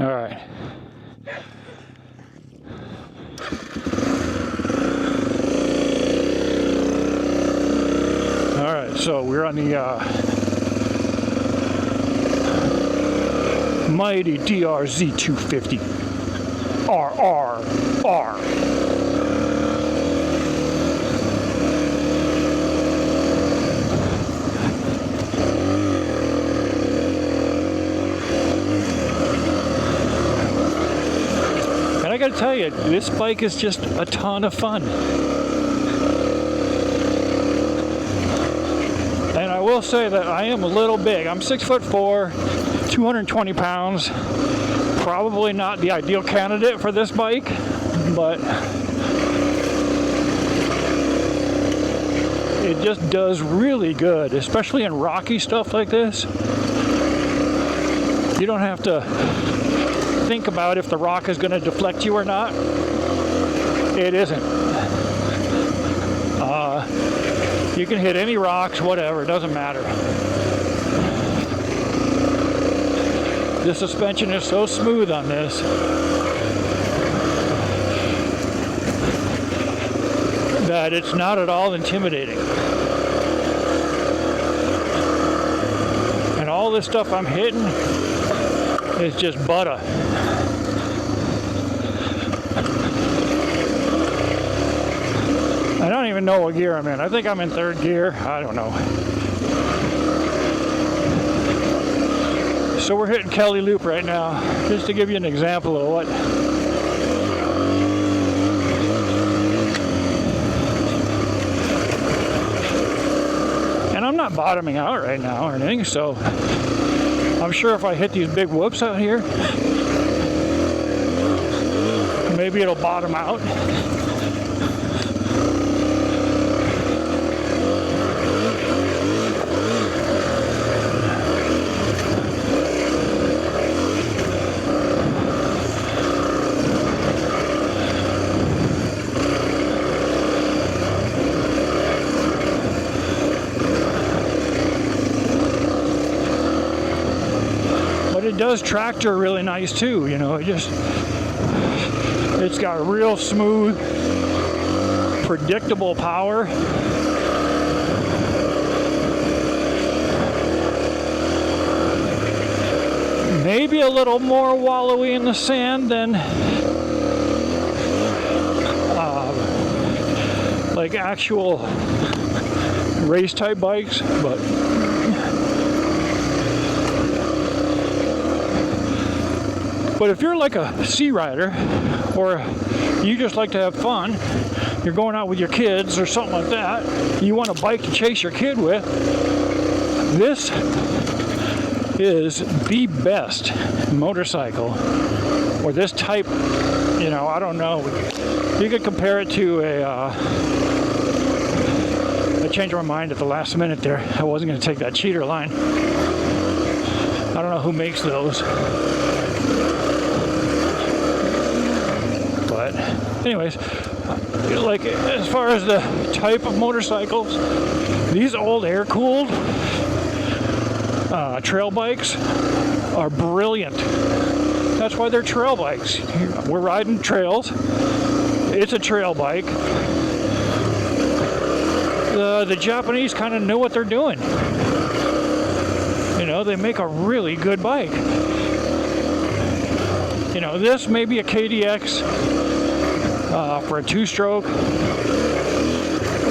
All right. All right, so we're on the mighty DRZ250 RRR. I gotta tell you, this bike is just a ton of fun. And I will say that I am a little big. I'm 6'4", 220 pounds. Probably not the ideal candidate for this bike, but it just does really good, especially in rocky stuff like this. You don't have to think about if the rock is going to deflect you or not. It isn't. You can hit any rocks, whatever, it doesn't matter. The suspension is so smooth on this that it's not at all intimidating. And all this stuff I'm hitting is just butter. I don't even know what gear I'm in. I think I'm in third gear. I don't know. So we're hitting Kelly Loop right now, just to give you an example of what and I'm not bottoming out right now or anything, so I'm sure if I hit these big whoops out here, maybe it'll bottom out. It does tractor really nice too, you know. It's got real smooth, predictable power. Maybe a little more wallowy in the sand than like actual race type bikes, But if you're like a sea rider, or you just like to have fun, you're going out with your kids or something like that, you want a bike to chase your kid with, this is the best motorcycle, or this type, you know, I don't know. You could compare it to I changed my mind at the last minute there. I wasn't going to take that cheater line. I don't know who makes those. But anyways, like as far as the type of motorcycles, these old air-cooled trail bikes are brilliant. That's why they're trail bikes. We're riding trails. It's a trail bike. The Japanese kind of knew what they're doing. You know, they make a really good bike. You know, this may be a KDX for a two-stroke,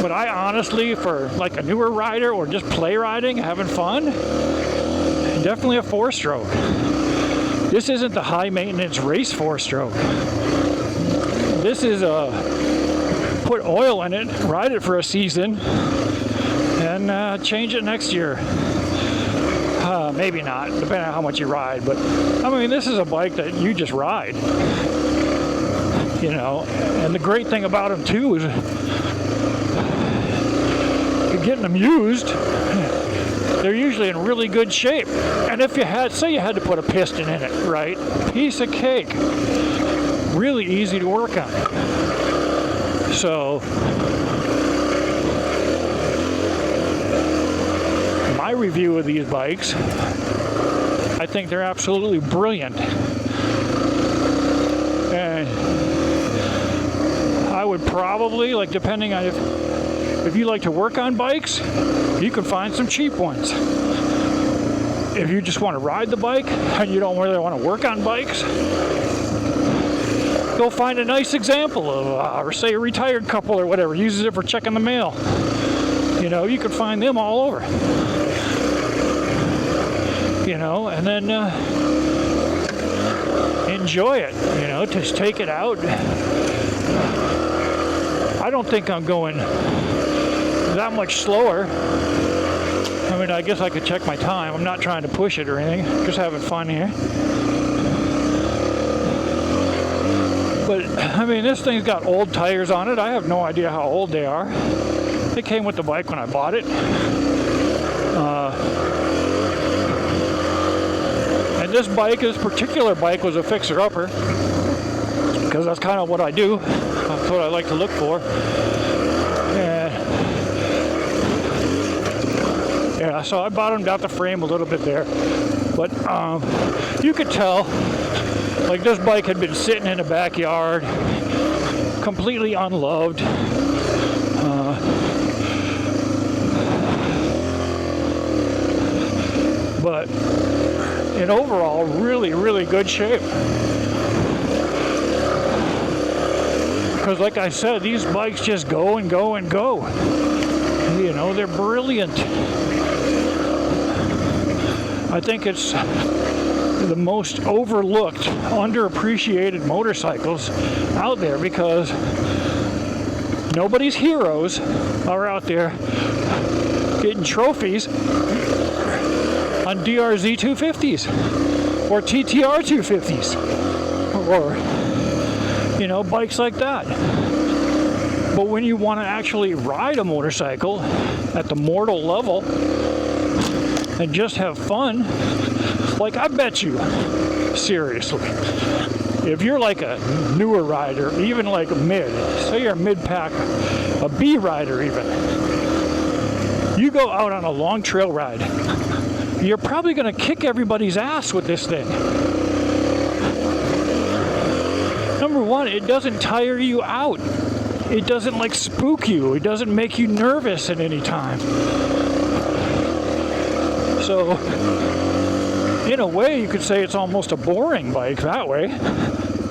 but I honestly, for like a newer rider or just play riding, having fun, definitely a four-stroke. This isn't the high-maintenance race four-stroke. This is put oil in it, ride it for a season, and change it next year. Maybe not, depending on how much you ride, but I mean, this is a bike that you just ride, you know. And the great thing about them too is you're getting them used, they're usually in really good shape. And if you had, say you had to put a piston in it, right, piece of cake, really easy to work on. So my review of these bikes, I think they're absolutely brilliant. And I would probably, like, depending on if you like to work on bikes, you can find some cheap ones. If you just want to ride the bike and you don't really want to work on bikes, go find a nice example of, or say a retired couple or whatever uses it for checking the mail. You know, you can find them all over. You know, and then enjoy it. You know, just take it out. I don't think I'm going that much slower. I mean, I guess I could check my time. I'm not trying to push it or anything. Just having fun here. But, I mean, this thing's got old tires on it. I have no idea how old they are. They came with the bike when I bought it. And this bike, this particular bike, was a fixer-upper. Because that's kind of what I do. That's what I like to look for. Yeah, so I bottomed out the frame a little bit there. But you could tell, like, this bike had been sitting in the backyard, completely unloved. But in overall, really, really good shape. Because like I said, these bikes just go and go and go. You know, they're brilliant. I think it's the most overlooked, underappreciated motorcycles out there because nobody's heroes are out there getting trophies on DRZ250s or TTR 250s or, you know, bikes like that. But when you want to actually ride a motorcycle at the mortal level and just have fun, like, I bet you, seriously, if you're like a newer rider, even like a mid, say you're a mid-pack, a B rider even, you go out on a long trail ride, you're probably going to kick everybody's ass with this thing. Number one, it doesn't tire you out. It doesn't, like, spook you. It doesn't make you nervous at any time. So, in a way, you could say it's almost a boring bike that way.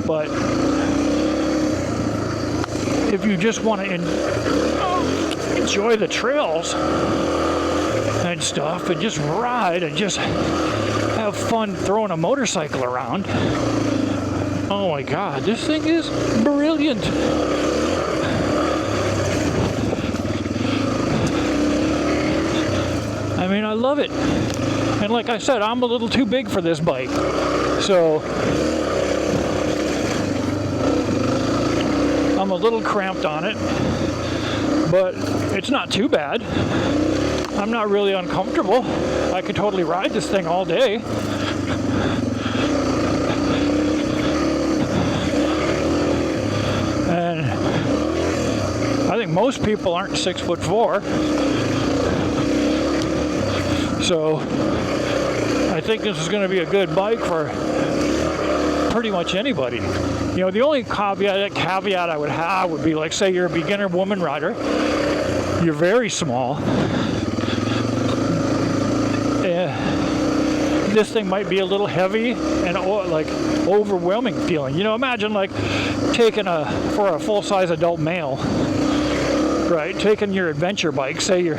But if you just want to enjoy the trails and stuff and just ride and just have fun throwing a motorcycle around, oh my God, this thing is brilliant. I mean, I love it. And like I said, I'm a little too big for this bike. So I'm a little cramped on it, but it's not too bad. I'm not really uncomfortable. I could totally ride this thing all day. And I think most people aren't 6'4". So I think this is going to be a good bike for pretty much anybody. You know, the only caveat I would have would be, like, say you're a beginner woman rider, you're very small, this thing might be a little heavy and like overwhelming feeling. You know, imagine like taking for a full-size adult male, right, taking your adventure bike, say you're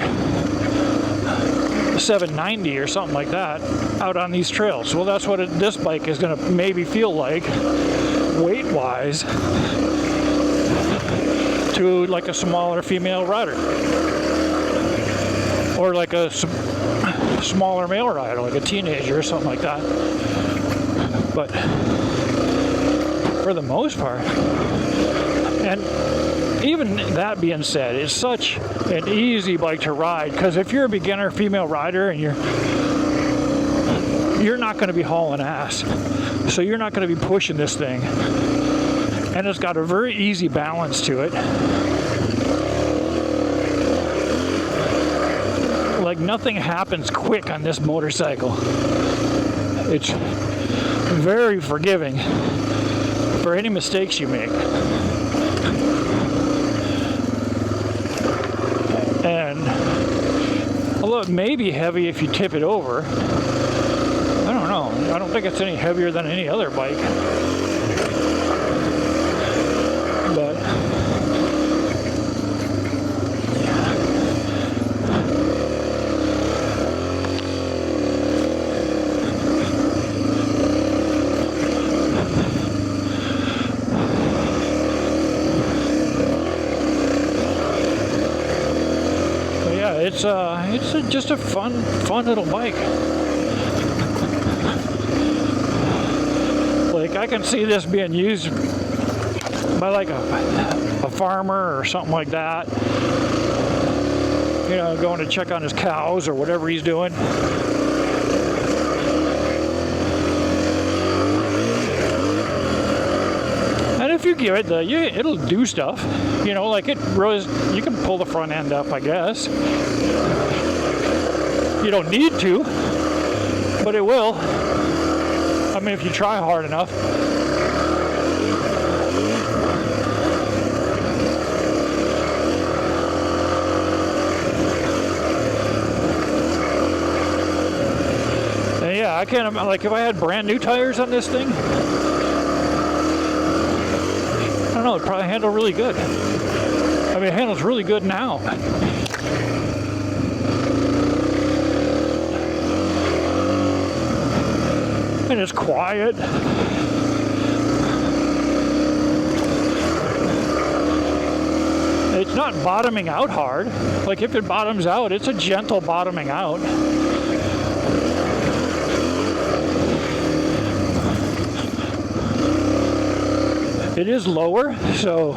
790 or something like that, out on these trails. Well, that's what this bike is going to maybe feel like weight-wise to like a smaller female rider, or like a smaller male rider, like a teenager or something like that. But for the most part, and even that being said, it's such an easy bike to ride, because if you're a beginner female rider and you're not going to be hauling ass, so you're not going to be pushing this thing, and it's got a very easy balance to it. Like, nothing happens quick on this motorcycle. It's very forgiving for any mistakes you make. And although it may be heavy if you tip it over, I don't know. I don't think it's any heavier than any other bike. But it's just a fun little bike. Like, I can see this being used by like a farmer or something like that. You know, going to check on his cows or whatever he's doing. And if you give it it'll do stuff. You know, like you can pull the front end up, I guess. You don't need to, but it will. I mean, if you try hard enough. And yeah, I can't, like, if I had brand new tires on this thing, I don't know, it'd probably handle really good. I mean, it handles really good now. And it's quiet. It's not bottoming out hard. Like, if it bottoms out, it's a gentle bottoming out. It is lower, so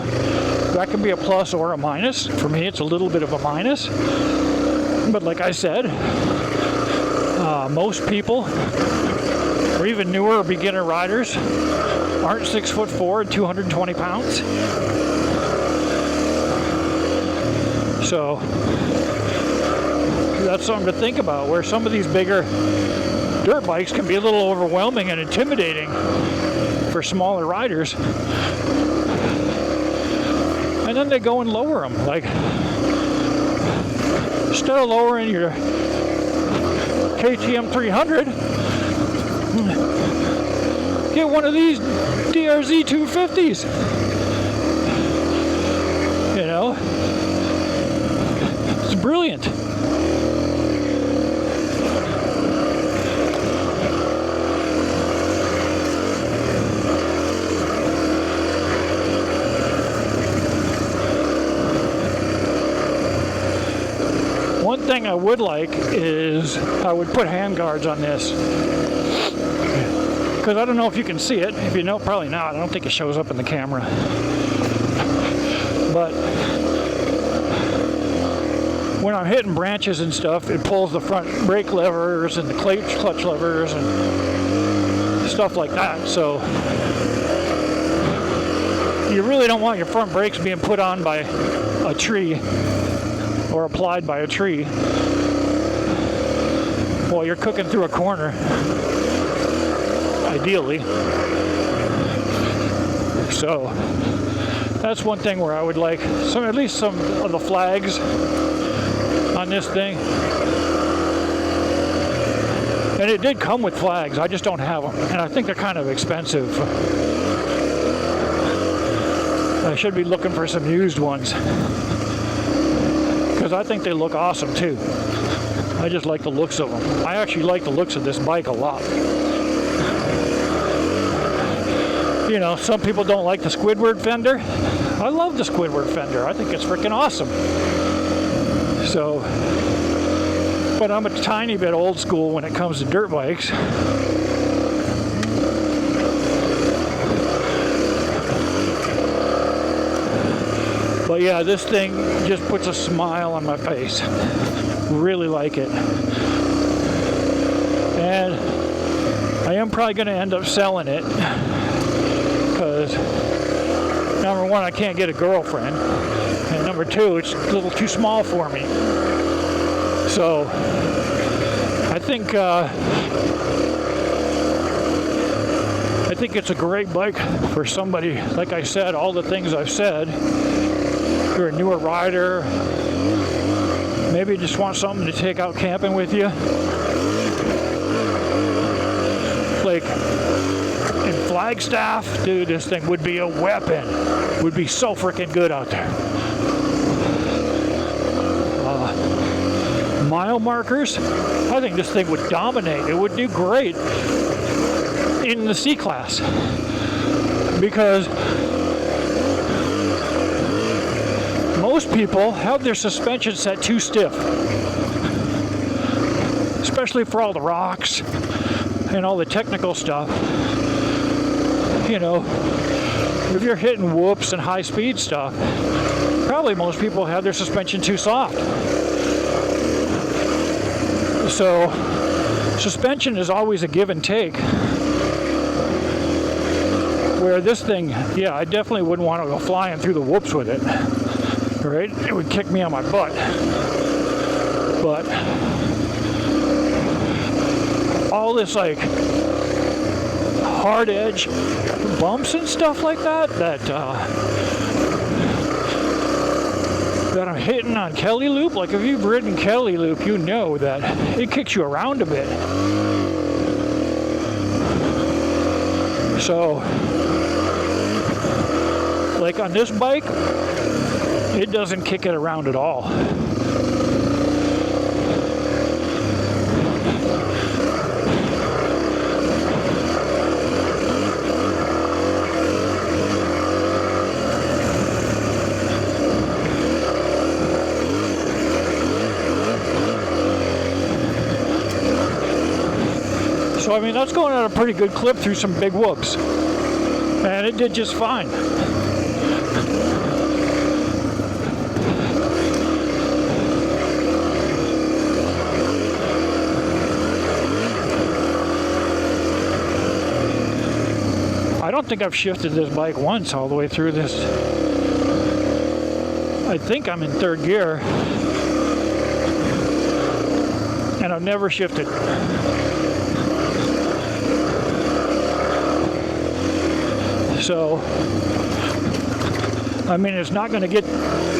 that can be a plus or a minus. For me, it's a little bit of a minus. But like I said, most people, or even newer or beginner riders, aren't 6'4" and 220 pounds. So that's something to think about, where some of these bigger dirt bikes can be a little overwhelming and intimidating for smaller riders. And then they go and lower them. Like, instead of lowering your KTM 300, get one of these DRZ250s. You know, it's brilliant. One thing I would like is I would put hand guards on this, because I don't know if you can see it. If you know, probably not. I don't think it shows up in the camera. But when I'm hitting branches and stuff, it pulls the front brake levers and the clutch levers and stuff like that. So you really don't want your front brakes being put on by a tree or applied by a tree while you're cooking through a corner, ideally. So that's one thing where I would like at least some of the flags on this thing. And it did come with flags, I just don't have them, and I think they're kind of expensive. I should be looking for some used ones, because I think they look awesome too. I just like the looks of them. I actually like the looks of this bike a lot. You know, some people don't like the Squidward fender. I love the Squidward fender. I think it's freaking awesome. So, but I'm a tiny bit old school when it comes to dirt bikes. But yeah, this thing just puts a smile on my face. Really like it. And I am probably going to end up selling it, because number one, I can't get a girlfriend, and number two, it's a little too small for me. So think it's a great bike for somebody, like I said, all the things I've said. If you're a newer rider, maybe you just want something to take out camping with you. Like in Flagstaff, dude, this thing would be a weapon. Would be so freaking good out there. Mile markers, I think this thing would dominate. It would do great in the C class because most people have their suspension set too stiff, especially for all the rocks and all the technical stuff. You know, if you're hitting whoops and high speed stuff, probably most people have their suspension too soft. So suspension is always a give and take. Where this thing, yeah, I definitely wouldn't want to go flying through the whoops with it. Right? It would kick me on my butt. But all this like hard edge bumps and stuff like that that I'm hitting on Kelly Loop, like if you've ridden Kelly Loop, you know that it kicks you around a bit. So, like on this bike, it doesn't kick it around at all. So I mean, that's going at a pretty good clip through some big whoops. And it did just fine. I don't think I've shifted this bike once all the way through this. I think I'm in third gear. And I've never shifted. So, I mean, it's not going to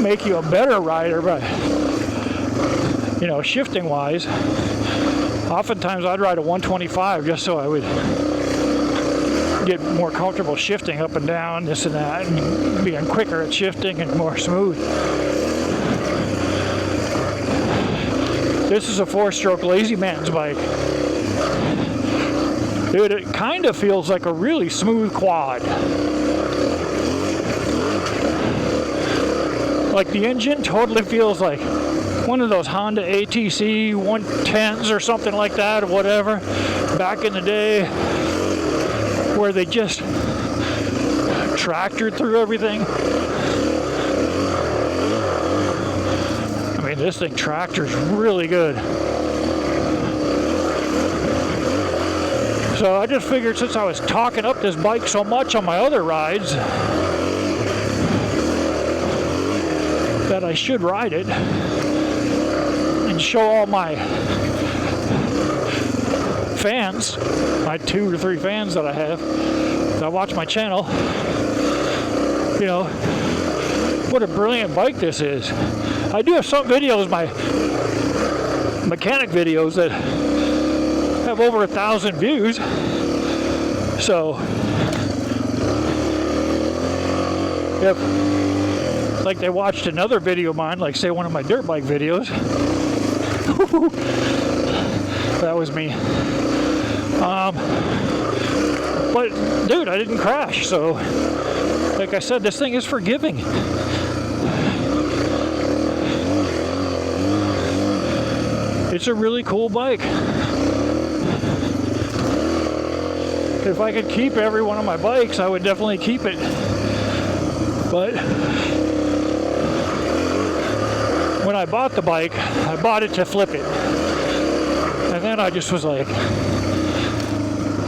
make you a better rider, but, you know, shifting wise, oftentimes I'd ride a 125 just so I would get more comfortable shifting up and down, this and that, and being quicker at shifting and more smooth. This is a 4-stroke Lazy Man's bike. Dude, it kind of feels like a really smooth quad. Like the engine totally feels like one of those Honda ATC 110s or something like that, or whatever, back in the day, where they just tractored through everything. I mean, this thing tractors really good. So I just figured, since I was talking up this bike so much on my other rides, that I should ride it and show all my fans, my 2 or 3 fans that I have, that watch my channel, you know, what a brilliant bike this is. I do have some videos, my mechanic videos, that have over 1,000 views. So if like they watched another video of mine, like say one of my dirt bike videos, that was me. But dude, I didn't crash, so like I said, this thing is forgiving. It's a really cool bike. If I could keep every one of my bikes, I would definitely keep it. But when I bought the bike, I bought it to flip it. And then I just was like,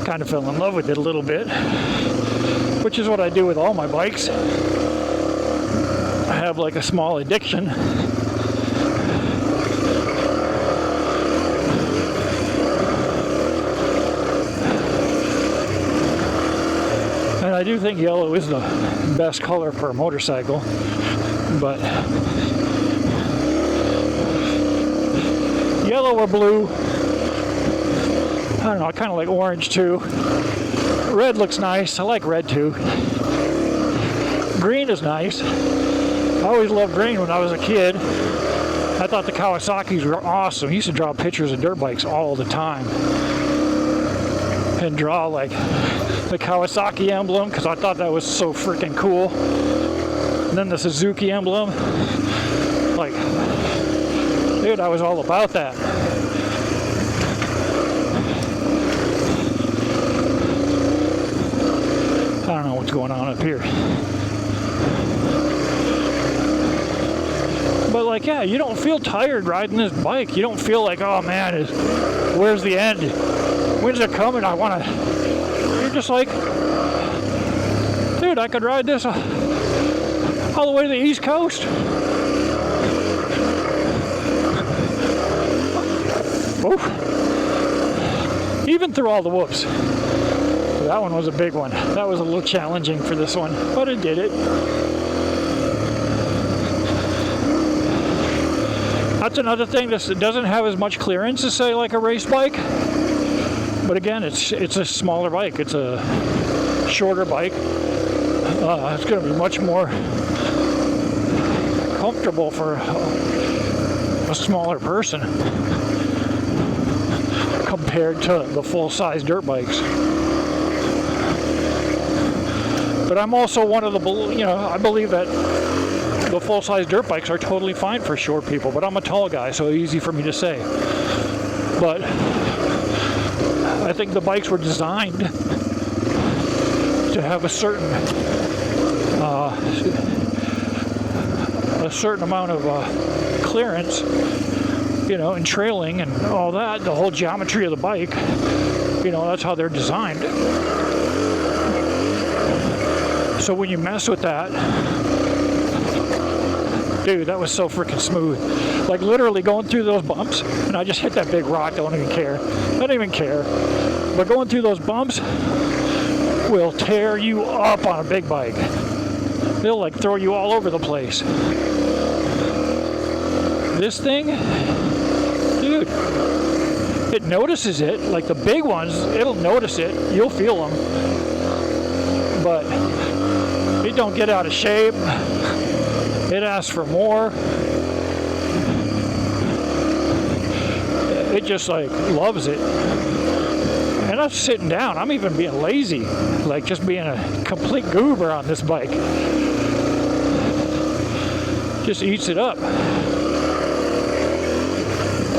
kind of fell in love with it a little bit, which is what I do with all my bikes. I have like a small addiction. I do think yellow is the best color for a motorcycle, but yellow or blue, I don't know, I kind of like orange too. Red looks nice. I like red too. Green is nice. I always loved green when I was a kid. I thought the Kawasaki's were awesome. I used to draw pictures of dirt bikes all the time. And draw like the Kawasaki emblem because I thought that was so freaking cool. And then the Suzuki emblem. Like, dude, I was all about that. I don't know what's going on up here. But like, yeah, you don't feel tired riding this bike. You don't feel like, oh man, where's the end? When's it coming? I want to... You're just like, dude, I could ride this all the way to the East Coast. Oof. Even through all the whoops. That one was a big one. That was a little challenging for this one, but it did it. That's another thing. This doesn't have as much clearance as, say, like a race bike. But again, it's a smaller bike. It's a shorter bike. It's going to be much more comfortable for a smaller person compared to the full-size dirt bikes. But I'm also one of the, I believe that the full-size dirt bikes are totally fine for short people, but I'm a tall guy, so easy for me to say. But I think the bikes were designed to have a certain amount of clearance, and trailing and all that, the whole geometry of the bike, that's how they're designed. So when you mess with that, dude, that was so freaking smooth. Like literally going through those bumps, and I just hit that big rock, don't even care. I don't even care. But going through those bumps will tear you up on a big bike. They'll like throw you all over the place. This thing, dude, it notices it. Like the big ones, it'll notice it. You'll feel them. But it don't get out of shape. It asks for more. It just like loves it. And I'm sitting down. I'm even being lazy. Like just being a complete goober on this bike. Just eats it up.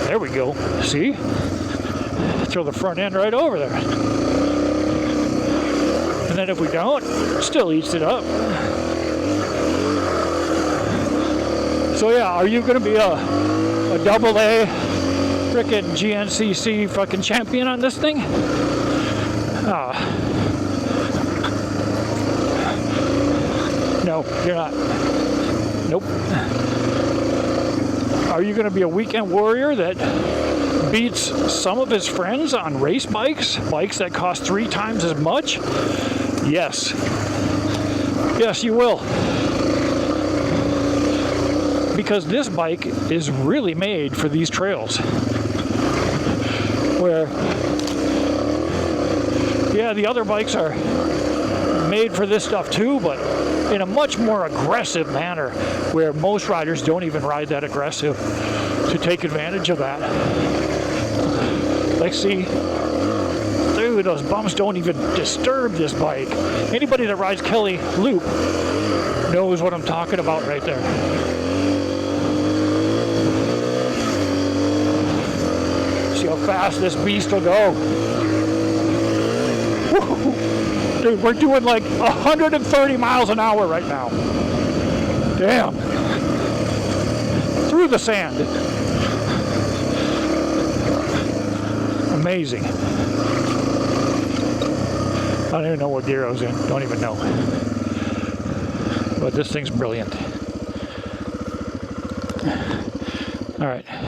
There we go. See? Throw the front end right over there. And then if we don't, it still eats it up. So yeah, are you going to be a double A frickin' GNCC fucking champion on this thing? No, you're not. Nope. Are you going to be a weekend warrior that beats some of his friends on race bikes? Bikes that cost 3 times as much? Yes. Yes, you will. Because this bike is really made for these trails. Where, yeah, the other bikes are made for this stuff too, but in a much more aggressive manner, where most riders don't even ride that aggressive to take advantage of that. Like, see, dude, those bumps don't even disturb this bike. Anybody that rides Kelly Loop knows what I'm talking about right there. See how fast this beast will go. Woo. Dude, we're doing like 130 miles an hour right now. Damn. Through the sand. Amazing. I don't even know what gear I was in. Don't even know. But this thing's brilliant. All right.